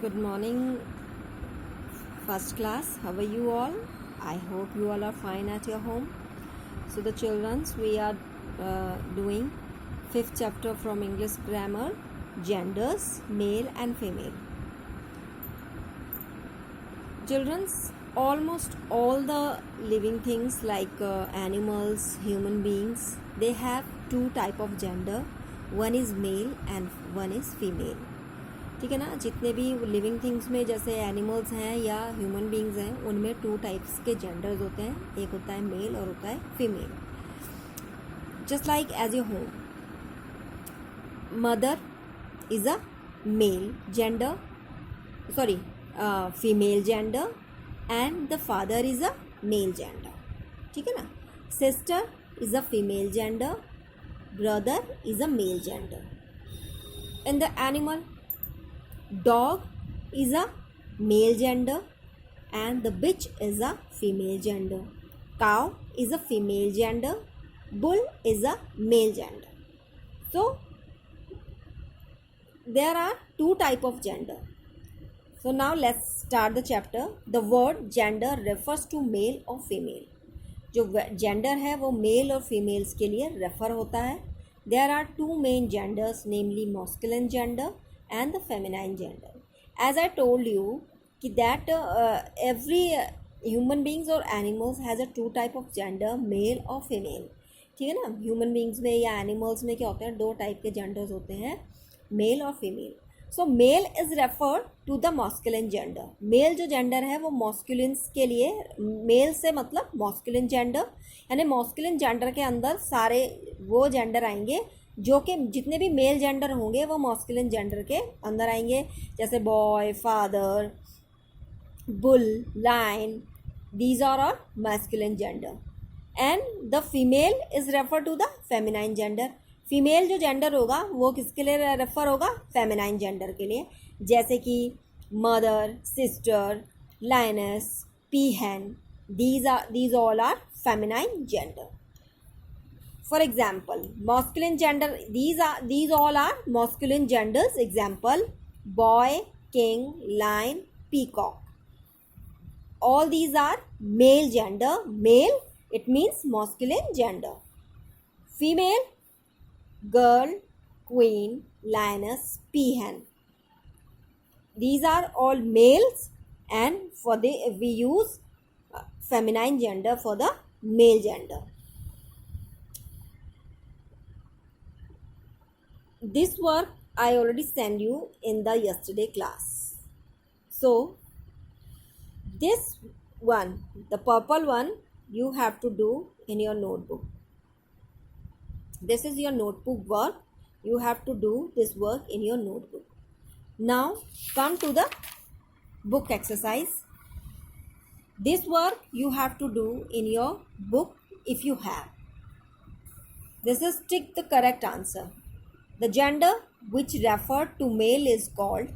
Good morning, first class. How are you all? I hope you all are fine at your home. So, the childrens, we are doing fifth chapter from English grammar, genders, male and female. Childrens, almost all the living things like animals, human beings, they have two type of gender. One is male and one is female. ठीक है ना. जितने भी living things में जैसे animals हैं या human beings हैं उनमें टू टाइप्स के जेंडर्स होते हैं. एक होता है मेल और होता है female. Just like as a home, mother is a male gender, sorry female gender, and the father is a male gender. ठीक है ना. Sister is a female gender, brother is a male gender. In the animal, dog is a male gender and the bitch is a female gender. Cow is a female gender. Bull is a male gender. So there are two type of gender. So now let's start the chapter. The word gender refers to male or female. जो gender है वो male और females के लिए refer होता है. There are two main genders, namely masculine gender and the feminine gender. As I told you that every human beings or animals has a two type of gender, male और female. ठीक है ना. Human beings में या animals में क्या होते हैं, दो टाइप के जेंडर्स होते हैं, मेल और female. So male is refer to the masculine gender. Male जो जेंडर है वो मॉस्कुलिन्स के लिए, मेल से मतलब मॉस्कुलिन जेंडर, यानी मॉस्कुलिन जेंडर के अंदर सारे वो जेंडर आएंगे जो कि जितने भी मेल जेंडर होंगे वो मॉस्कुलिन जेंडर के अंदर आएंगे. जैसे boy, father, bull, lion, these are all masculine gender. And the female is refer to the feminine gender. Female जो जेंडर होगा वो किसके लिए रेफर होगा, फेमिनाइन जेंडर के लिए. जैसे कि mother, sister, lioness, peahen, these all are feminine gender. For example, masculine gender, these all are masculine genders. Example, boy, king, lion, peacock. All these are male gender. Male, it means masculine gender. Female, girl, queen, lioness, peahen. These are all males, and we use feminine gender for the male gender. This work I already sent you in the yesterday class. So this one, the purple one, you have to do in your notebook. This is your notebook work. You have to do this work in your notebook. Now come to the book exercise. This work you have to do in your book if you have. This is tick the correct answer. The gender which refer to male is called,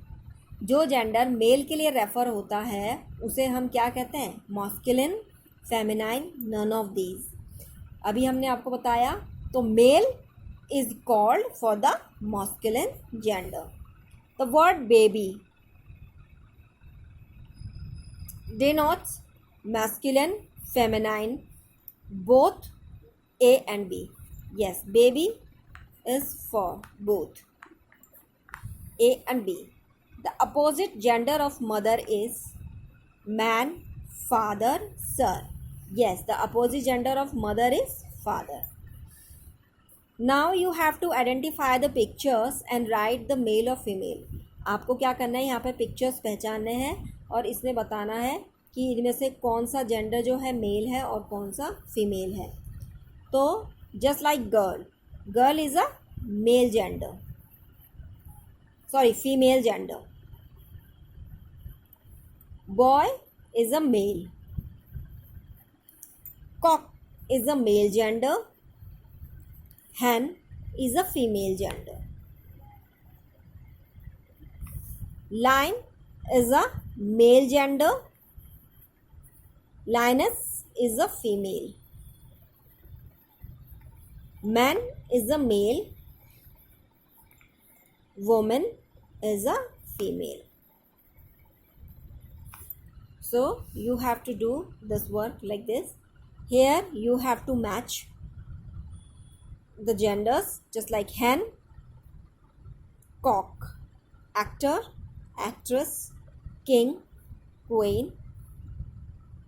जो gender male के लिए refer होता है उसे हम क्या कहते हैं, masculine, feminine, none of these. अभी हमने आपको बताया. तो male is called for the masculine gender. The word baby denotes masculine, feminine, both A and B. Yes, baby is for both A and B. The opposite gender of mother is man, father, sir. Yes, the opposite gender of mother is father. Now you have to identify the pictures and write the male or female. आपको क्या करना है, यहाँ पे pictures पहचानने हैं और इसमें बताना है कि इनमें से कौन सा जेंडर जो है मेल है और कौन सा फीमेल है. तो just like girl, girl is a male gender, sorry, female gender. Boy is a male. Cock is a male gender. Hen is a female gender. Lion is a male gender. Lioness is a female. Man is a male. Woman is a female. So you have to do this work like this. Here you have to match the genders, just like hen, cock, actor, actress, king, queen,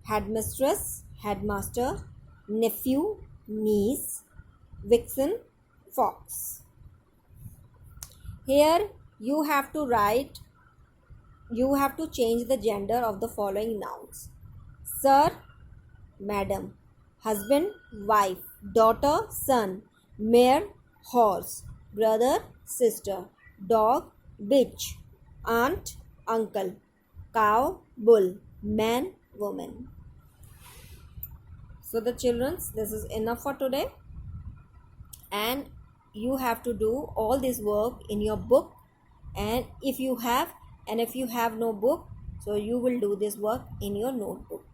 headmistress, headmaster, nephew, niece, vixen, fox. Here you have to change the gender of the following nouns: sir, madam, husband, wife, daughter, son, mare, horse, brother, sister, dog, bitch, aunt, uncle, cow, bull, man, woman. So the childrens, this is enough for today, and you have to do all this work in your book. And if you have no book, so you will do this work in your notebook.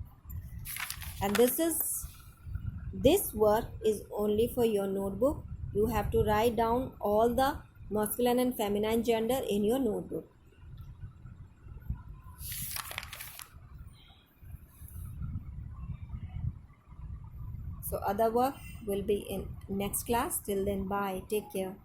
And this work is only for your notebook. You have to write down all the masculine and feminine gender in your notebook. So other work will be in next class. Till then, bye, take care.